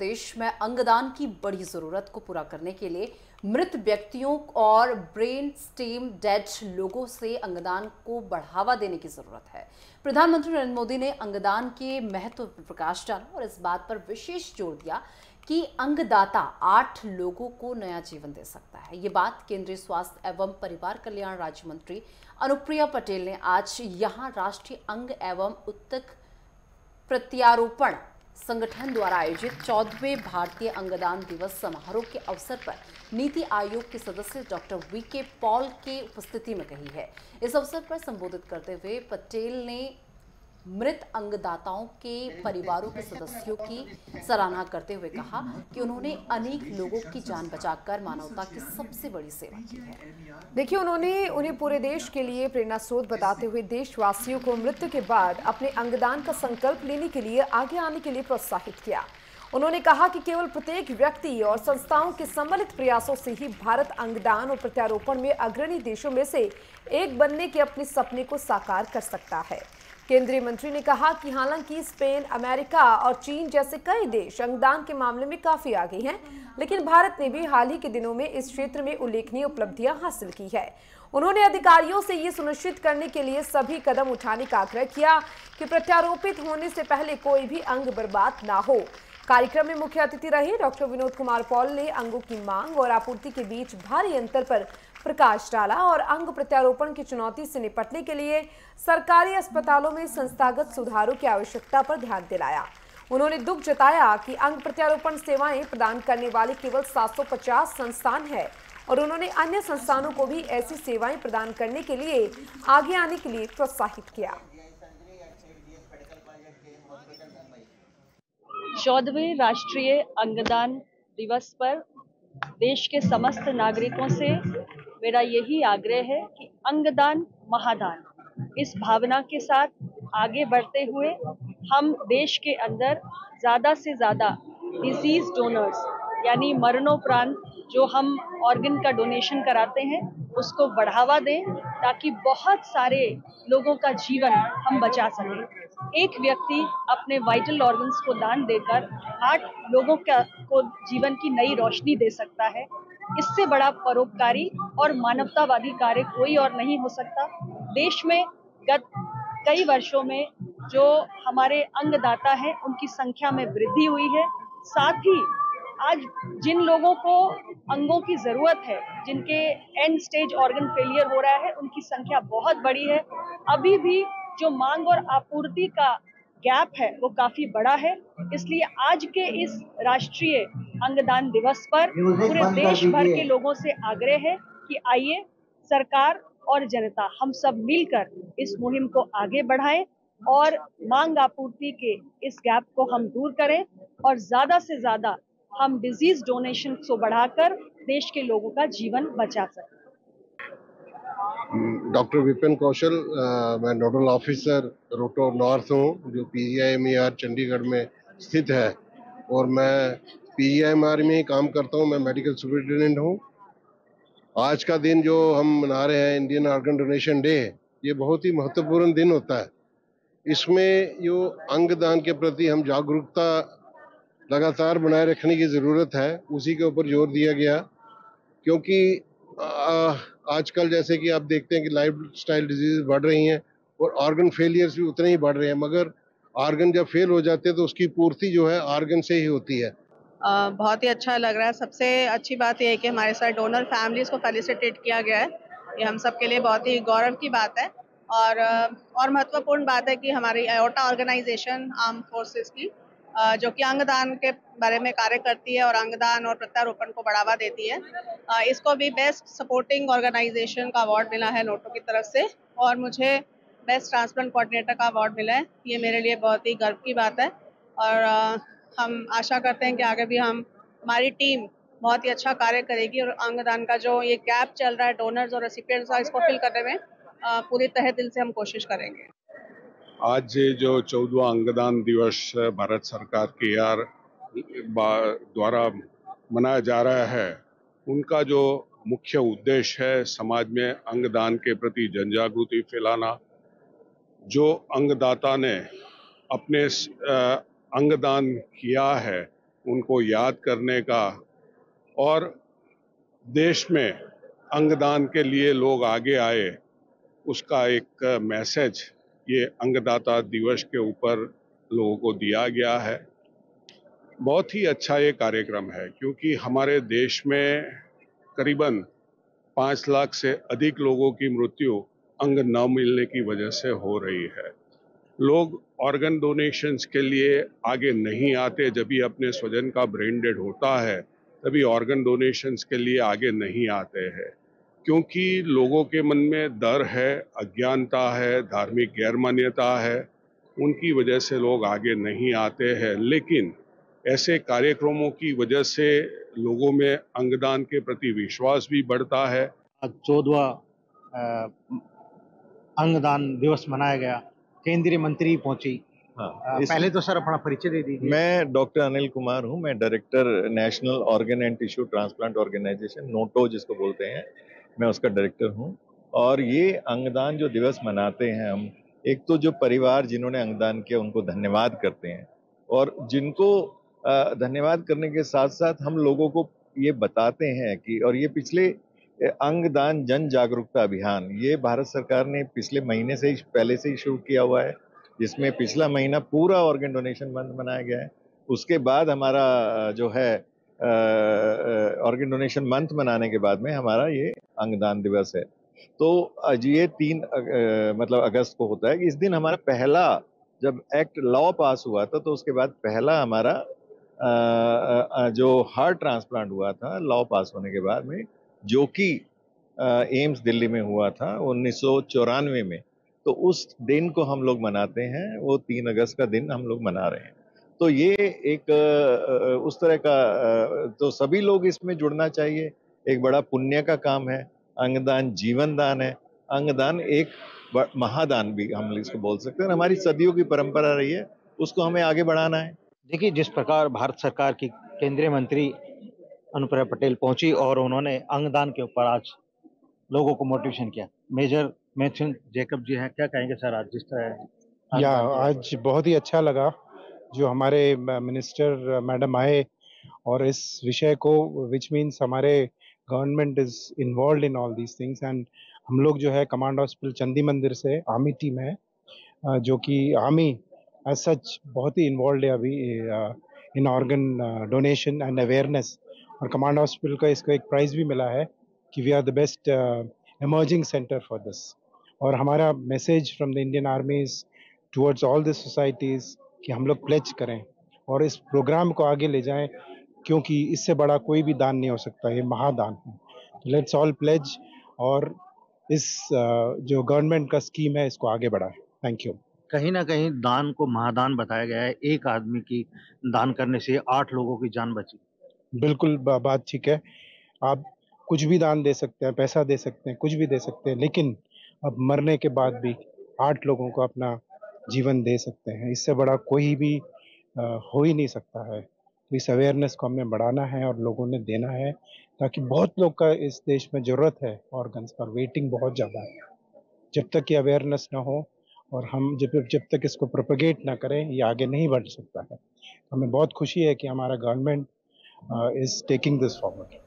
देश में अंगदान की बड़ी जरूरत को पूरा करने के लिए मृत व्यक्तियों और ब्रेन स्टेम डेड लोगों से अंगदान को बढ़ावा देने की जरूरत है। प्रधानमंत्री नरेंद्र मोदी ने अंगदान के महत्व पर प्रकाश डाला और इस बात पर विशेष जोर दिया कि अंगदाता 8 लोगों को नया जीवन दे सकता है। ये बात केंद्रीय स्वास्थ्य एवं परिवार कल्याण राज्य मंत्री अनुप्रिया पटेल ने आज यहां राष्ट्रीय अंग एवं ऊतक प्रत्यारोपण संगठन द्वारा आयोजित 14वें भारतीय अंगदान दिवस समारोह के अवसर पर नीति आयोग के सदस्य डॉक्टर वीके पॉल के उपस्थिति में कही है। इस अवसर पर संबोधित करते हुए पटेल ने मृत अंगदाताओं के परिवारों के सदस्यों की सराहना करते हुए कहा कि उन्होंने अनेक लोगों की जान बचाकर मानवता की सबसे बड़ी सेवा की है। देखिए, उन्होंने उन्हें पूरे देश के लिए प्रेरणा स्रोत बताते हुए देशवासियों को मृत्यु के बाद अपने अंगदान का संकल्प लेने के लिए आगे आने के लिए प्रोत्साहित किया। उन्होंने कहा कि केवल प्रत्येक व्यक्ति और संस्थाओं के सम्मिलित प्रयासों से ही भारत अंगदान और प्रत्यारोपण में अग्रणी देशों में से एक बनने के अपने सपने को साकार कर सकता है। केंद्रीय मंत्री ने कहा कि हालांकि स्पेन, अमेरिका और चीन जैसे कई देश अंगदान के मामले में काफी आगे हैं, लेकिन भारत ने भी हाल ही के दिनों में इस क्षेत्र में उल्लेखनीय उपलब्धियां हासिल की है। उन्होंने अधिकारियों से ये सुनिश्चित करने के लिए सभी कदम उठाने का आग्रह किया कि प्रत्यारोपित होने से पहले कोई भी अंग बर्बाद ना हो। कार्यक्रम में मुख्य अतिथि रहे डॉक्टर विनोद कुमार पॉल ने अंगों की मांग और आपूर्ति के बीच भारी अंतर पर प्रकाश डाला और अंग प्रत्यारोपण की चुनौती से निपटने के लिए सरकारी अस्पतालों में संस्थागत सुधारों की आवश्यकता पर ध्यान दिलाया। उन्होंने दुख जताया कि अंग प्रत्यारोपण सेवाएं प्रदान करने वाले केवल 750 संस्थान हैं और उन्होंने अन्य संस्थानों को भी ऐसी सेवाएं प्रदान करने के लिए आगे आने के लिए प्रोत्साहित किया। 14वें राष्ट्रीय अंगदान दिवस पर देश के समस्त नागरिकों से मेरा यही आग्रह है कि अंगदान महादान इस भावना के साथ आगे बढ़ते हुए हम देश के अंदर ज़्यादा से ज़्यादा डिजीज डोनर्स यानी मरणोपरांत जो हम ऑर्गन का डोनेशन कराते हैं उसको बढ़ावा दें ताकि बहुत सारे लोगों का जीवन हम बचा सकें। एक व्यक्ति अपने वाइटल ऑर्गन्स को दान देकर 8 लोगों को जीवन की नई रोशनी दे सकता है। इससे बड़ा परोपकारी और मानवतावादी कार्य कोई और नहीं हो सकता। देश में गत कई वर्षों में जो हमारे अंगदाता हैं उनकी संख्या में वृद्धि हुई है। साथ ही आज जिन लोगों को अंगों की जरूरत है, जिनके एंड स्टेज ऑर्गन फेलियर हो रहा है, उनकी संख्या बहुत बड़ी है। अभी भी जो मांग और आपूर्ति का गैप है वो काफी बड़ा है। इसलिए आज के इस राष्ट्रीय अंगदान दिवस पर पूरे देश भर के लोगों से आग्रह है कि आइए सरकार और जनता हम सब मिलकर इस मुहिम को आगे बढ़ाएं और मांग आपूर्ति के इस गैप को हम दूर करें और ज्यादा से ज्यादा हम डिजीज डोनेशन को बढ़ाकर देश के लोगों का जीवन बचा सकें। डॉक्टर विपिन कौशल, मैं नोडल ऑफिसर रोटो नॉर्थ हूँ जो PGIMER चंडीगढ़ में स्थित है और मैं PGIMER में ही काम करता हूँ। मैं मेडिकल सुपरिटेंडेंट हूँ। आज का दिन जो हम मना रहे हैं इंडियन ऑर्गन डोनेशन डे, ये बहुत ही महत्वपूर्ण दिन होता है। इसमें जो अंगदान के प्रति हम जागरूकता लगातार बनाए रखने की ज़रूरत है, उसी के ऊपर जोर दिया गया, क्योंकि आजकल जैसे कि आप देखते हैं कि लाइफस्टाइल डिजीज बढ़ रही हैं और ऑर्गन फेलियर्स भी उतने ही बढ़ रहे हैं, मगर ऑर्गन जब फेल हो जाते हैं तो उसकी पूर्ति जो है ऑर्गन से ही होती है। बहुत ही अच्छा लग रहा है। सबसे अच्छी बात यह है कि हमारे साथ डोनर फैमिलीज को फेलिसिटेट किया गया है। ये हम सब के लिए बहुत ही गौरव की बात है और महत्वपूर्ण बात है कि हमारी एओर्टा ऑर्गेनाइजेशन आर्म फोर्सेस की जो कि अंगदान के बारे में कार्य करती है और अंगदान और प्रत्यारोपण को बढ़ावा देती है, इसको भी बेस्ट सपोर्टिंग ऑर्गेनाइजेशन का अवार्ड मिला है नोटो की तरफ से और मुझे बेस्ट ट्रांसप्लांट कोऑर्डिनेटर का अवार्ड मिला है। ये मेरे लिए बहुत ही गर्व की बात है और हम आशा करते हैं कि आगे भी हमारी टीम बहुत ही अच्छा कार्य करेगी और अंगदान का जो ये गैप चल रहा है डोनर्स और रेसिपिएंट्स का, इसको फिल करने में पूरी तहे दिल से हम कोशिश करेंगे। आज जो 14वां अंगदान दिवस भारत सरकार के द्वारा मनाया जा रहा है, उनका जो मुख्य उद्देश्य है समाज में अंगदान के प्रति जनजागृति फैलाना। जो अंगदाता ने अपने अंगदान किया है उनको याद करने का और देश में अंगदान के लिए लोग आगे आए, उसका एक मैसेज ये अंगदाता दिवस के ऊपर लोगों को दिया गया है। बहुत ही अच्छा ये कार्यक्रम है, क्योंकि हमारे देश में करीबन 5 लाख से अधिक लोगों की मृत्यु अंग न मिलने की वजह से हो रही है। लोग ऑर्गन डोनेशंस के लिए आगे नहीं आते। जब भी अपने स्वजन का ब्रेन डेड होता है तभी ऑर्गन डोनेशंस के लिए आगे नहीं आते हैं, क्योंकि लोगों के मन में डर है, अज्ञानता है, धार्मिक गैरमान्यता है, उनकी वजह से लोग आगे नहीं आते हैं। लेकिन ऐसे कार्यक्रमों की वजह से लोगों में अंगदान के प्रति विश्वास भी बढ़ता है। आज 14वां अंगदान दिवस मनाया गया, केंद्रीय मंत्री पहुंची। पहले तो सर अपना परिचय दे दीजिए। मैं डॉक्टर अनिल कुमार हूं। मैं director national organ and tissue transplant organization, NOTTO जिसको बोलते हैं, मैं उसका डायरेक्टर हूं। और ये अंगदान जो दिवस मनाते हैं हम, एक तो जो परिवार जिन्होंने अंगदान किया उनको धन्यवाद करते हैं, और जिनको धन्यवाद करने के साथ साथ हम लोगों को ये बताते हैं कि, और ये पिछले अंगदान जन जागरूकता अभियान ये भारत सरकार ने पिछले महीने से ही पहले से ही शुरू किया हुआ है, जिसमें पिछला महीना पूरा ऑर्गन डोनेशन मंथ मनाया गया है। उसके बाद हमारा जो है ऑर्गन डोनेशन मंथ मनाने के बाद में हमारा ये अंगदान दिवस है। तो आज ये 3 मतलब अगस्त को होता है कि इस दिन हमारा पहला जब एक्ट लॉ पास हुआ था, तो उसके बाद पहला हमारा जो हार्ट ट्रांसप्लांट हुआ था लॉ पास होने के बाद में, जो कि एम्स दिल्ली में हुआ था 1994 में, तो उस दिन को हम लोग मनाते हैं। वो 3 अगस्त का दिन हम लोग मना रहे हैं। तो ये एक उस तरह का तो सभी लोग इसमें जुड़ना चाहिए। एक बड़ा पुण्य का काम है। अंगदान जीवन दान है। अंगदान एक महादान भी हम इसको बोल सकते हैं। हमारी सदियों की परंपरा रही है, उसको हमें आगे बढ़ाना है। देखिए, जिस प्रकार भारत सरकार की केंद्रीय मंत्री अनुप्रिया पटेल पहुंची और उन्होंने अंगदान के ऊपर आज लोगों को मोटिवेशन किया। मेजर मैथ्यू जैकब जी हैं, क्या कहेंगे सर आज जिस तरह? आज बहुत ही अच्छा लगा जो हमारे मिनिस्टर मैडम आए और इस विषय को, विच मीन्स हमारे government is involve in all these things. And हम लोग जो है कमांड हॉस्पिटल चंदी मंदिर से आर्मी टीम है, जो कि आर्मी एज सच बहुत ही इन्वॉल्व है अभी in organ donation and awareness. और कमांड हॉस्पिटल का इसको एक प्राइज़ भी मिला है कि we are the best emerging center for this। और हमारा message from the Indian army towards all the societies कि हम लोग प्लेज करें और इस प्रोग्राम को आगे ले जाएं, क्योंकि इससे बड़ा कोई भी दान नहीं हो सकता, ये महादान है। तो लेट्स ऑल प्लेज और इस जो गवर्नमेंट का स्कीम है इसको आगे बढ़ाएं। Thank you. कहीं ना कहीं दान को महादान बताया गया है। एक आदमी की दान करने से 8 लोगों की जान बची। बिल्कुल बात ठीक है। आप कुछ भी दान दे सकते हैं, पैसा दे सकते हैं, कुछ भी दे सकते हैं, लेकिन अब मरने के बाद भी 8 लोगों को अपना जीवन दे सकते हैं। इससे बड़ा कोई भी हो ही नहीं सकता है। तो इस अवेयरनेस को हमें बढ़ाना है और लोगों ने देना है, ताकि बहुत लोग का इस देश में ज़रूरत है ऑर्गन्स पर, वेटिंग बहुत ज़्यादा है। जब तक ये अवेयरनेस ना हो और हम जब तक इसको प्रोपेगेट ना करें, ये आगे नहीं बढ़ सकता है। हमें बहुत खुशी है कि हमारा government is taking this forward.